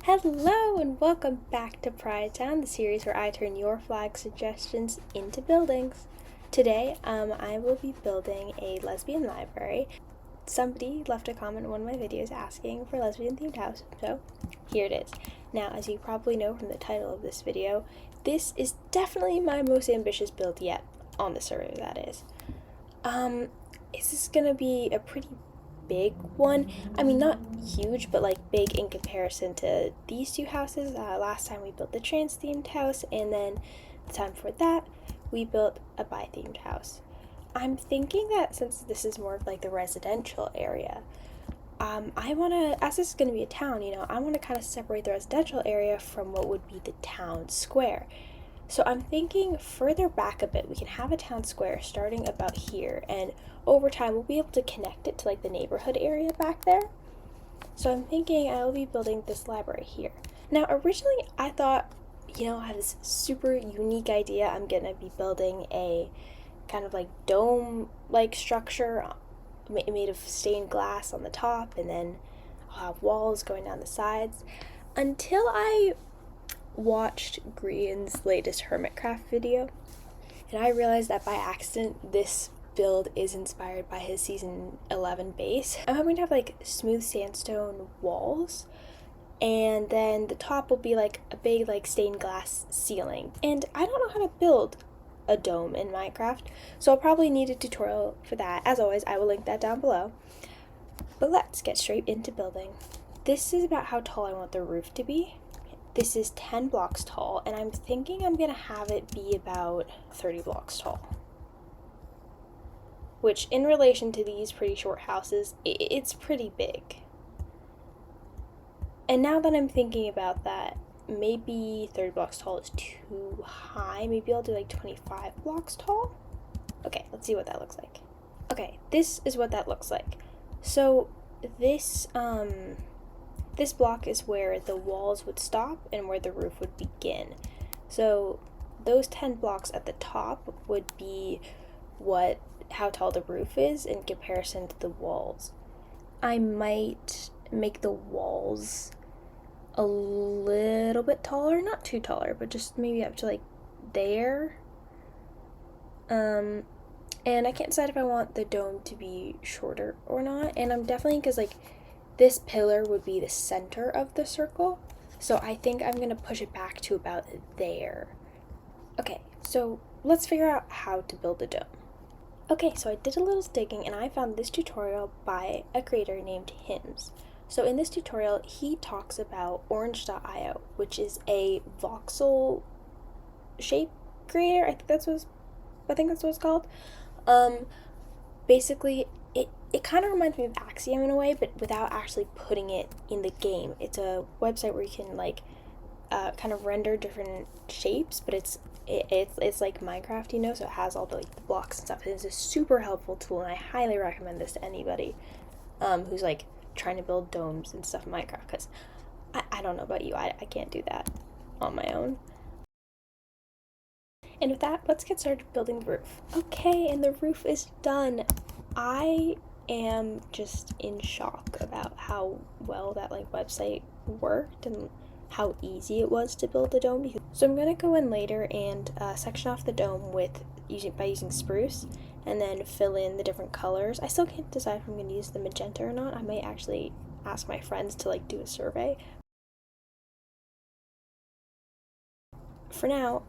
Hello and welcome back to Pride Town, the series where I turn your flag suggestions into buildings. Today, I will be building a lesbian library. Somebody left a comment in one of my videos asking for a lesbian themed house, so here it is. Now, as you probably know from the title of this video, this is definitely my most ambitious build yet, on the server that is. Is this gonna be a pretty big one? I mean, not huge, but like big in comparison to these two houses. Last time we built the trans themed house, and then the time before that we built a bi themed house. I'm thinking that since this is more of like the residential area, I want to, as this is going to be a town, I want to kind of separate the residential area from what would be the town square. So I'm thinking further back a bit, we can have a town square starting about here, and over time we'll be able to connect it to like the neighborhood area back there. So I'm thinking I will be building this library here. Now originally I thought, I had this super unique idea. I'm gonna be building a kind of like dome-like structure made of stained glass on the top, and then I'll have walls going down the sides, until I watched Grian's latest Hermitcraft video, and I realized that by accident this build is inspired by his season 11 base. I'm hoping to have like smooth sandstone walls, and then the top will be like a big like stained glass ceiling. And I don't know how to build a dome in Minecraft, so I'll probably need a tutorial for that. As always, I will link that down below. But let's get straight into building. This is about how tall I want the roof to be. This is 10 blocks tall, and I'm thinking I'm gonna have it be about 30 blocks tall. Which, in relation to these pretty short houses, it's pretty big. And now that I'm thinking about that, maybe 30 blocks tall is too high. Maybe I'll do like 25 blocks tall. Okay, let's see what that looks like. Okay, this is what that looks like. So this block is where the walls would stop and where the roof would begin. So those 10 blocks at the top would be how tall the roof is in comparison to the walls. I might make the walls a little bit taller, not too taller, but just maybe up to like there. And I can't decide if I want the dome to be shorter or not, and I'm definitely, because like this pillar would be the center of the circle, so I think I'm gonna push it back to about there. Okay, so let's figure out how to build a dome. Okay, so I did a little digging and I found this tutorial by a creator named Hims. So in this tutorial, he talks about orange.io, which is a voxel shape creator. I think that's what it's called. Basically, it kind of reminds me of Axiom in a way, but without actually putting it in the game. It's a website where you can like kind of render different shapes, but it's like Minecraft, so it has all the like the blocks and stuff. It's a super helpful tool, and I highly recommend this to anybody who's like trying to build domes and stuff in Minecraft, because I don't know about you, I can't do that on my own. And with that, let's get started building the roof. Okay, and the roof is done. I am just in shock about how well that like website worked and how easy it was to build the dome. So I'm gonna go in later and section off the dome by using spruce, and then fill in the different colors. I still can't decide if I'm gonna use the magenta or not. I might actually ask my friends to like do a survey. For now,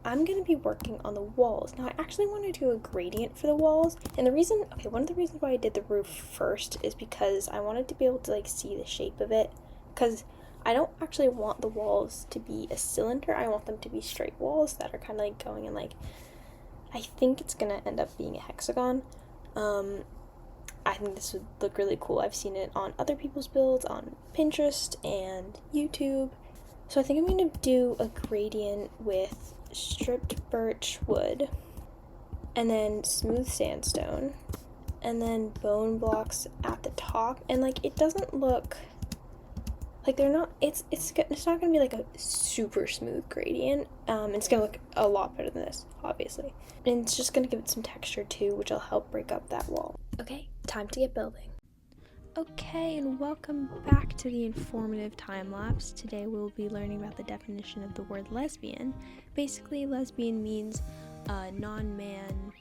I'm going to be working on the walls. Now, I actually want to do a gradient for the walls, and one of the reasons why I did the roof first is because I wanted to be able to like see the shape of it, because I don't actually want the walls to be a cylinder. I want them to be straight walls that are kind of like going in like, I think it's going to end up being a hexagon. I think this would look really cool. I've seen it on other people's builds on Pinterest and YouTube. So I think I'm going to do a gradient with stripped birch wood, and then smooth sandstone, and then bone blocks at the top. And like it doesn't look like it's not gonna be like a super smooth gradient. It's gonna look a lot better than this, obviously, and it's just gonna give it some texture too, which will help break up that wall. Okay, time to get building. Okay, and welcome back to the informative time lapse. Today we'll be learning about the definition of the word lesbian. Basically, lesbian means a non-man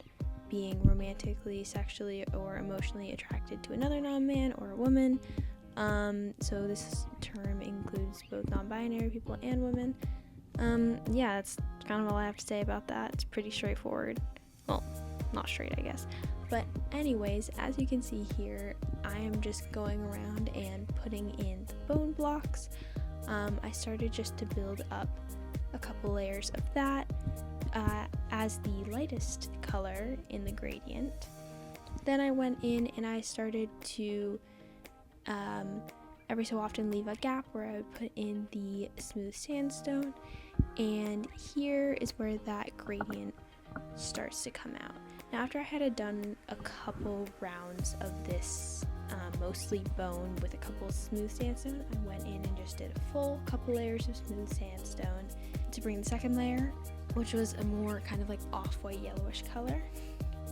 being romantically, sexually, or emotionally attracted to another non-man or a woman. So this term includes both non-binary people and women. Yeah, that's kind of all I have to say about that. It's pretty straightforward. Well, not straight, I guess. But anyways, as you can see here, I am just going around and putting in the bone blocks. I started just to build up a couple layers of that as the lightest color in the gradient. Then I went in and I started to every so often leave a gap where I would put in the smooth sandstone, and here is where that gradient starts to come out. Now, after I had done a couple rounds of this mostly bone with a couple smooth sandstone, I went in and just did a full couple layers of smooth sandstone to bring the second layer, which was a more kind of like off-white yellowish color.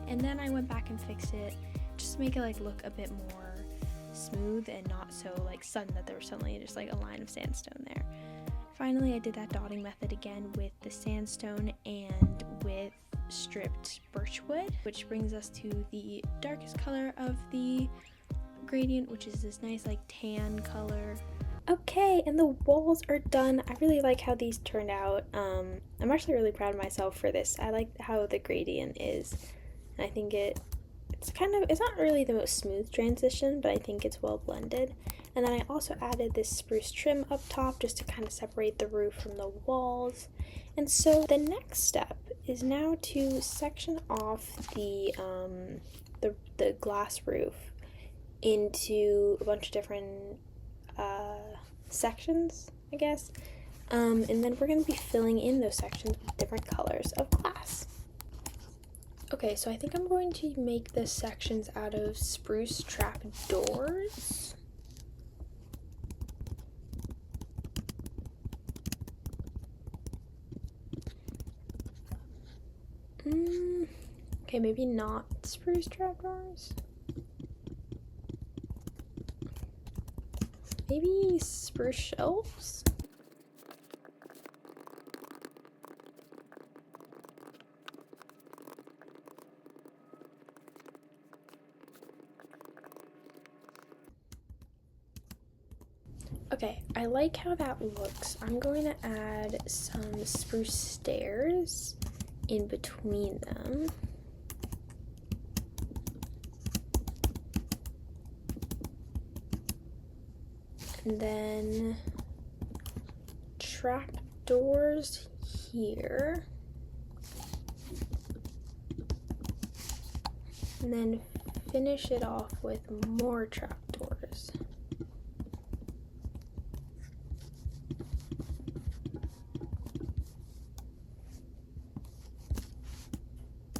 And then I went back and fixed it just to make it like look a bit more smooth and not so like sudden that there was suddenly just like a line of sandstone there. Finally, I did that dotting method again with the sandstone and with stripped birchwood, which brings us to the darkest color of the gradient, which is this nice like tan color. Okay, and the walls are done. I really like how these turned out. I'm actually really proud of myself for this. I like how the gradient is, and I think it's not really the most smooth transition, but I think it's well blended. And then I also added this spruce trim up top just to kind of separate the roof from the walls. And so the next step is now to section off the glass roof into a bunch of different sections, I guess. And then we're going to be filling in those sections with different colors of glass. Okay, so I think I'm going to make the sections out of spruce trap doors. Okay, maybe not spruce trapdoors. Maybe spruce shelves? Okay, I like how that looks. I'm going to add some spruce stairs in between them. And then trap doors here. And then finish it off with more trap doors.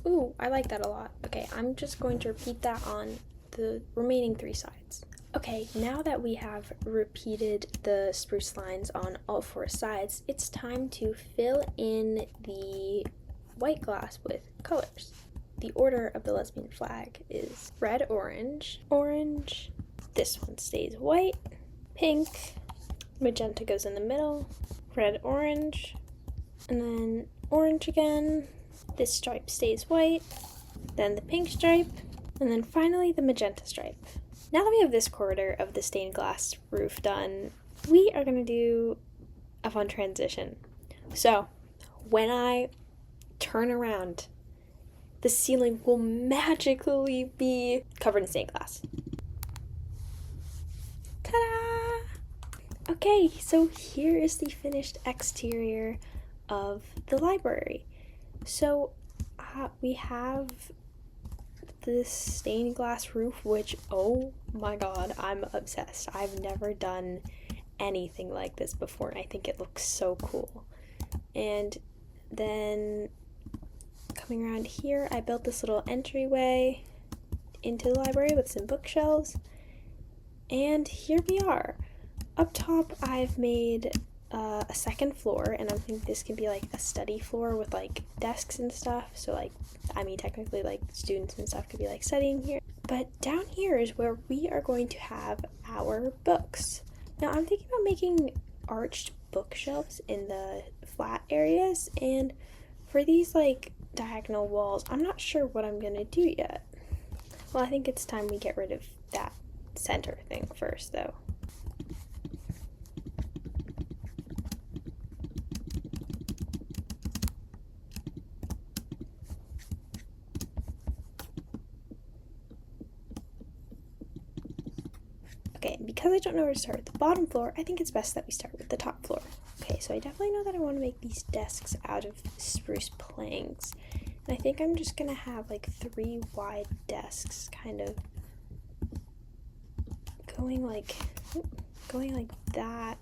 Ooh, I like that a lot. Okay, I'm just going to repeat that on the remaining 3 sides. Okay, now that we have repeated the spruce lines on all 4 sides, it's time to fill in the white glass with colors. The order of the lesbian flag is red, orange, orange, this one stays white, pink, magenta goes in the middle, red, orange, and then orange again. This stripe stays white, then the pink stripe, and then finally the magenta stripe. Now that we have this quarter of the stained glass roof done, we are going to do a fun transition. So, when I turn around, the ceiling will magically be covered in stained glass. Ta-da! Okay, so here is the finished exterior of the library. So we have this stained glass roof, which, oh my god, I'm obsessed. I've never done anything like this before, and I think it looks so cool. And then coming around here, I built this little entryway into the library with some bookshelves, and here we are. Up top, I've made a second floor, and I think this can be like a study floor with like desks and stuff, so like, I mean, technically like students and stuff could be like studying here. But down here is where we are going to have our books. Now I'm thinking about making arched bookshelves in the flat areas, and for these like diagonal walls, I'm not sure what I'm gonna do yet. Well, I think it's time we get rid of that center thing first though. Okay, because I don't know where to start with the bottom floor, I think it's best that we start with the top floor. Okay, so I definitely know that I want to make these desks out of spruce planks. And I think I'm just gonna have like 3 wide desks kind of going like that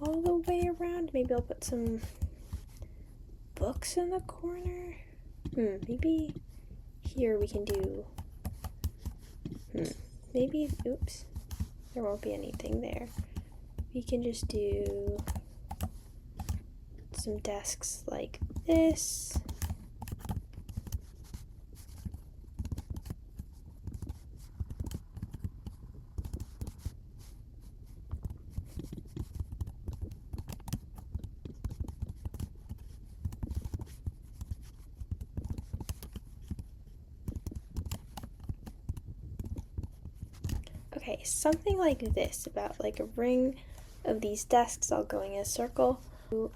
all the way around. Maybe I'll put some books in the corner. Maybe here we can do maybe, oops, there won't be anything there. We can just do some desks like this. Okay, something like this, about like a ring of these desks all going in a circle.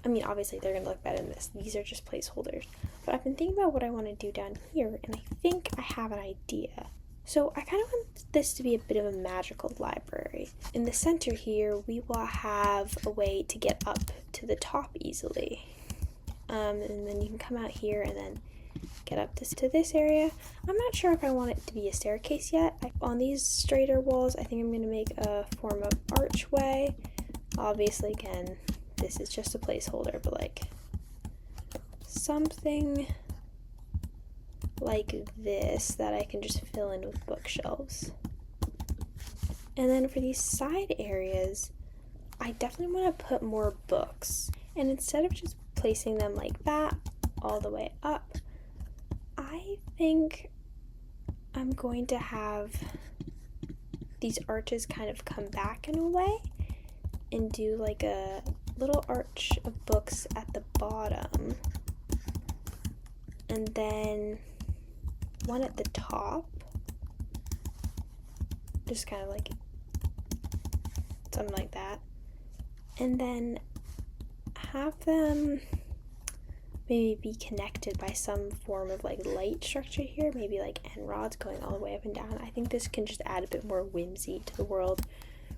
I mean, obviously they're gonna look better than this. These are just placeholders. But I've been thinking about what I want to do down here, and I think I have an idea. So I kind of want this to be a bit of a magical library. In the center here, we will have a way to get up to the top easily. And then you can come out here and then get up to this area. I'm not sure if I want it to be a staircase yet. On these straighter walls, I think I'm going to make a form of archway. Obviously, again, this is just a placeholder, but like something like this that I can just fill in with bookshelves. And then for these side areas, I definitely want to put more books. And instead of just placing them like that all the way up, I think I'm going to have these arches kind of come back in a way and do like a little arch of books at the bottom, and then one at the top, just kind of like something like that, and then have them maybe be connected by some form of like light structure here, maybe like end rods going all the way up and down. I think this can just add a bit more whimsy to the world.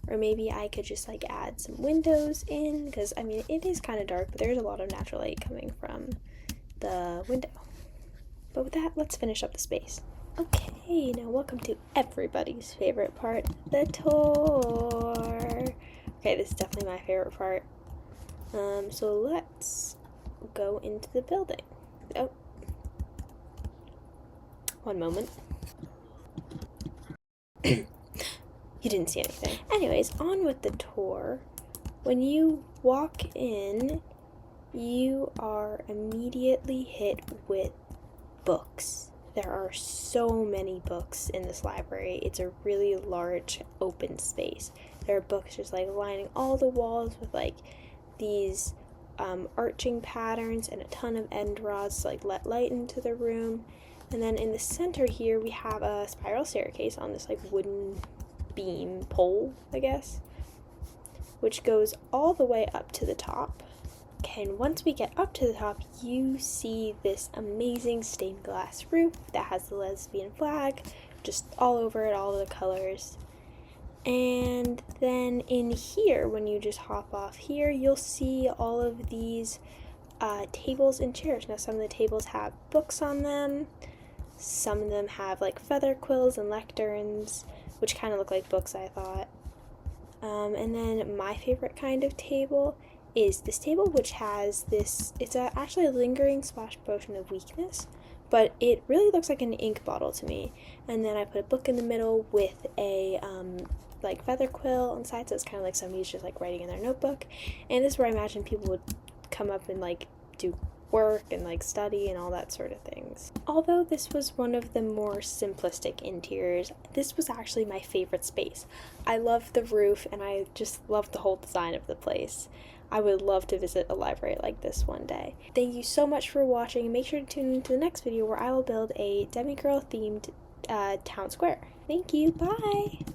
Or maybe I could just like add some windows in, because I mean it is kind of dark, but there's a lot of natural light coming from the window. But with that, let's finish up the space. Okay, now welcome to everybody's favorite part, the tour. Okay, this is definitely my favorite part. So let's go into the building. Oh, one moment. You didn't see anything. Anyways, on with the tour. When you walk in, you are immediately hit with books. There are so many books in this library. It's a really large open space. There are books just like lining all the walls with like these arching patterns and a ton of end rods to like let light into the room. And then in the center here, we have a spiral staircase on this like wooden beam pole, I guess, which goes all the way up to the top. Okay, and once we get up to the top, you see this amazing stained glass roof that has the lesbian flag just all over it, all the colors. And then in here, when you just hop off here, you'll see all of these tables and chairs. Now, some of the tables have books on them. Some of them have like feather quills and lecterns, which kind of look like books, I thought. And then my favorite kind of table is this table, which has this, it's actually a lingering splash potion of weakness, but it really looks like an ink bottle to me. And then I put a book in the middle with a like feather quill on the side, so it's kind of like somebody's just like writing in their notebook. And this is where I imagine people would come up and like do work and like study and all that sort of things. Although this was one of the more simplistic interiors, this was actually my favorite space. I loved the roof and I just loved the whole design of the place. I would love to visit a library like this one day. Thank you so much for watching, and make sure to tune into the next video where I will build a demigirl themed town square. Thank you, bye!